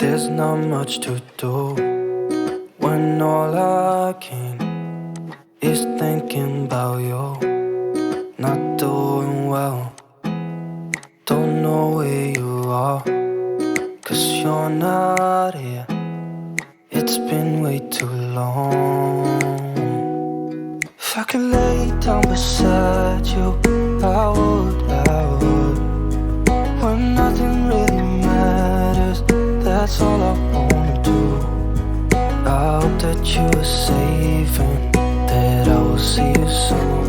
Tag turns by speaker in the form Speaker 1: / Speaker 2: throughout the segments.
Speaker 1: There's not much to do when all I can is thinking about you. Not doing well, don't know where you are, 'cause you're not here. It's been way too long. If I could lay down beside you, I would. When nothing really matters, that's all I wanna do. I hope that you are safe and that I will see you soon.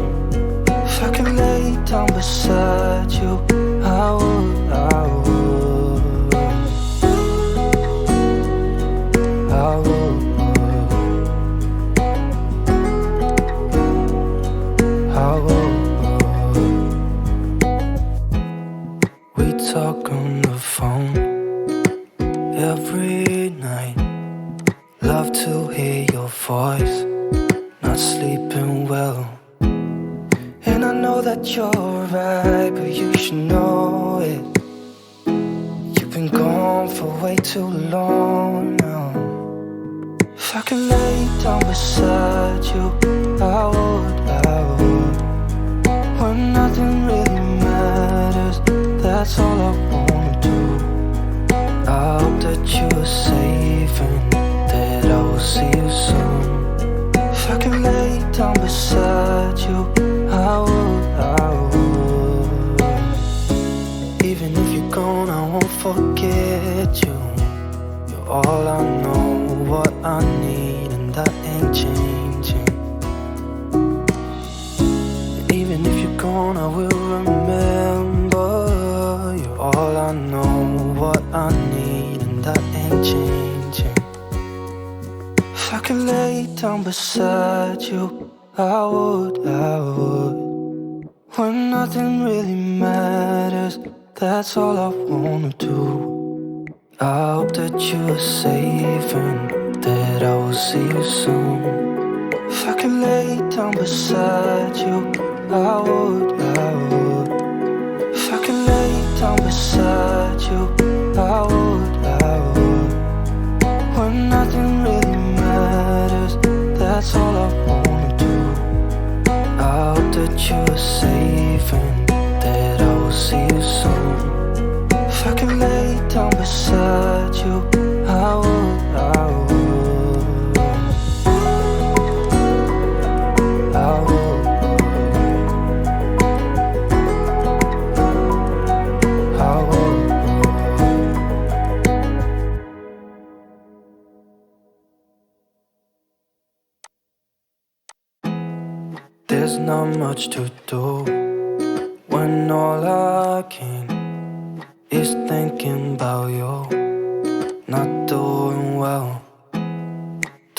Speaker 1: If I could lay down beside you, I would. I would. We talk on the phone every night. Love to hear your voice. Not sleeping well, and I know that you're right, but you should know it. You've been gone for way too long now. If I could lay down beside you, I would. When nothing really matters, that's all I wanna do. I hope that you are safe and that I will see you soon. If I could lay down beside you, I would. Even if you're gone, I won't forget you. You're all I know, what I need, and that ain't changing. Even if you're gone, I will remember. You're all I know, what I need, and that ain't changing. If I could lay down beside you, I would. When nothing really matters, that's all I wanna do. I hope that you are safe and that I will see you soon. If I could lay down beside you, I would. If I could lay down beside you, I would. When nothing really matters, that's all I wanna do. I hope that you are safe and that I will see you soon. If I could lay down beside you, I would. I would. There's not much to do when all I can is thinking about you. Not doing well,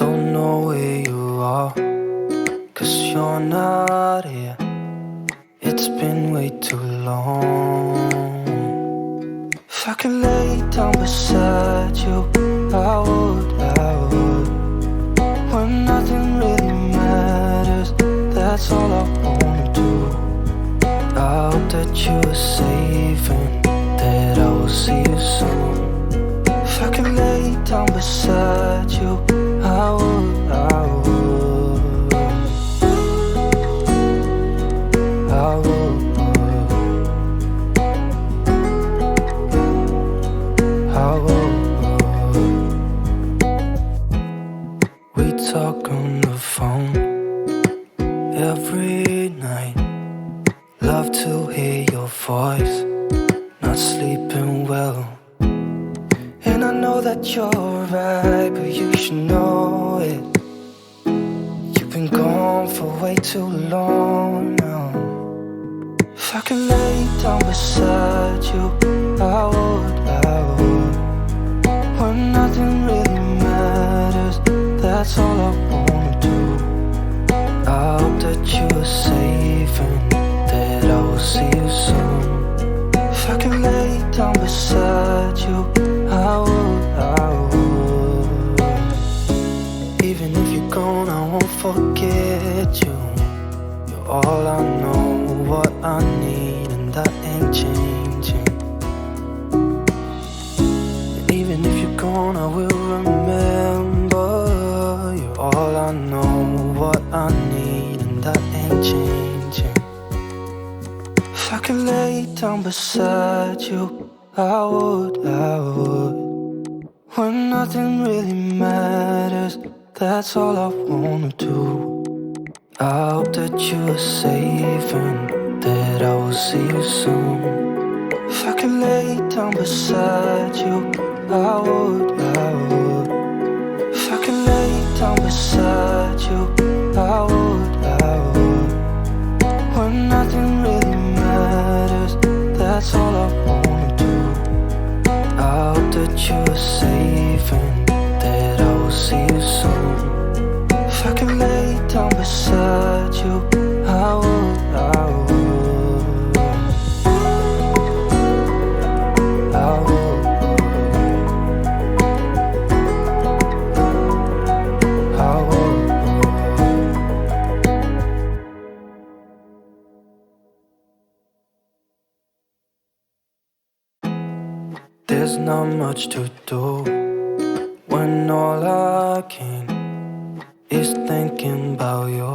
Speaker 1: don't know where you are, 'cause you're not here. It's been way too long. If I could lay down beside you, I would. When nothing really matters, that's all I wanna do. I hope that you are safe and that I will see you soon. If I could lay down beside you, I would. We talk on the phone every night. Love to hear your voice. Not sleeping well, and I know that you're right, but you should know it. You've been gone for way too long now. If I could lay down beside you, I would. When nothing really matters, that's all I wanna do. I hope that you are safe and that I will see you soon. If I could lay down beside you, I would. Even if you're gone, I won't forget you. You're all I know, what I need, and that ain't changing. Even if you're gone, I will remember. You're all I know, what I need, and that ain't changing. If I could lay down beside you, I would. When nothing really matters, that's all I wanna do. I hope that you are safe and that I will see you soon. If I could lay down beside you, I would. If I could lay down beside you, I would. When nothing really matters, that's all I wanna do. I hope that you are safe and that I will see you soon. If I could lay down beside you, I would. I would. There's not much to do when all I can is thinking about you.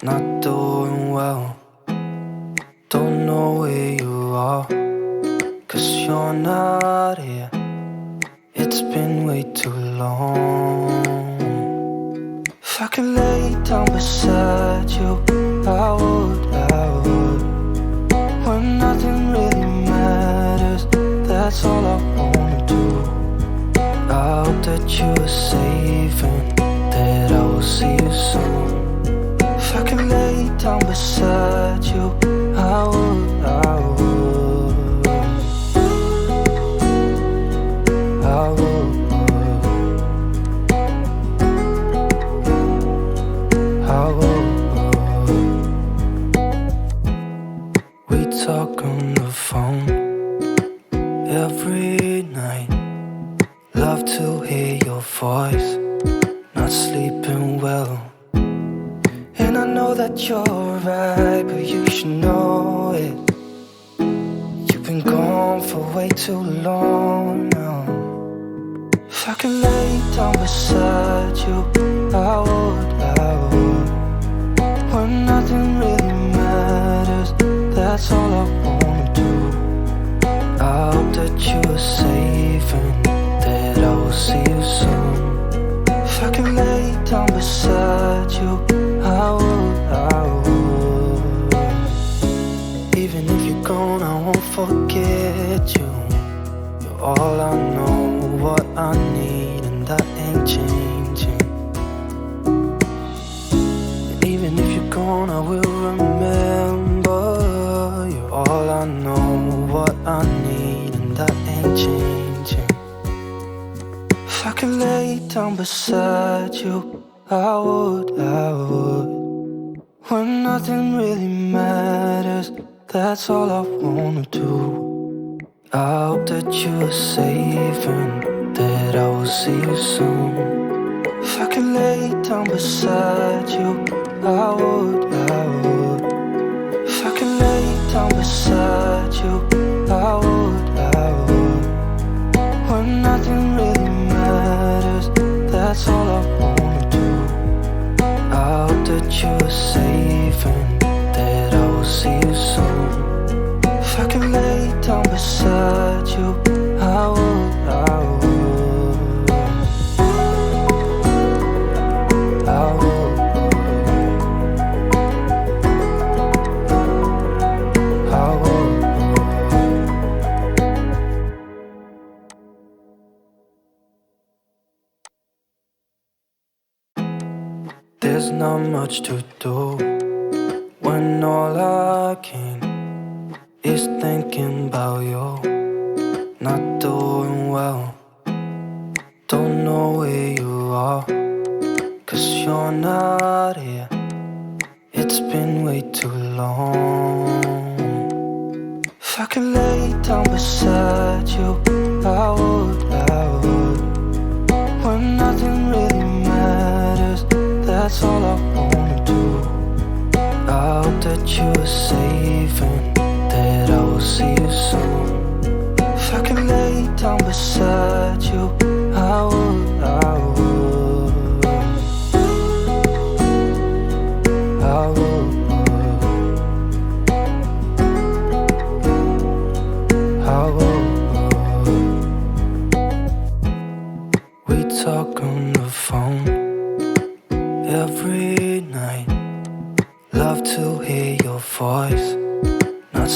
Speaker 1: Not doing well, don't know where you are, 'cause you're not here. It's been way too long. If I could lay down beside you, I would. When nothing really matters, that's all I wanna do. I hope that you are safe and that I will see you soon. If I could lay down beside you, I would. I would. I would. I would. We talk on the phone every night. Love to hear your voice. Not sleeping well, and I know that you're right, but you should know it. You've been gone for way too long now. If I could lay down beside you, I would. When nothing really matters, that's all I wanna do. I hope that you are safe and that I will see you soon. If I could lay down beside you, I would. Even if you're gone, I won't forget you. You're all I know, what I need, and that ain't changing. And even if you're gone, I will remember. You're all I know, what I need, and that ain't changing. If I could lay down beside you, I would. When nothing really matters, that's all I wanna do. I hope that you are safe and that I will see you soon. If I could lay down beside you, I would. If I could lay down beside you, I would. When nothing really matters, that's all I wanna do. I hope that you are safe and that I will see you soon. If I could lay down beside you, I would. I would. I would. I would. There's not much to do when all I can is thinking about you. Not doing well, don't know where you are, 'cause you're not here. It's been way too long. If I could lay down beside you, I would. When nothing really matters, that's all I wanna do. I hope that you are safe and that I will see you soon. If I could lay down beside got you, I would, I would, I would, I would. We talk on the phone every night. Love to hear your voice. Not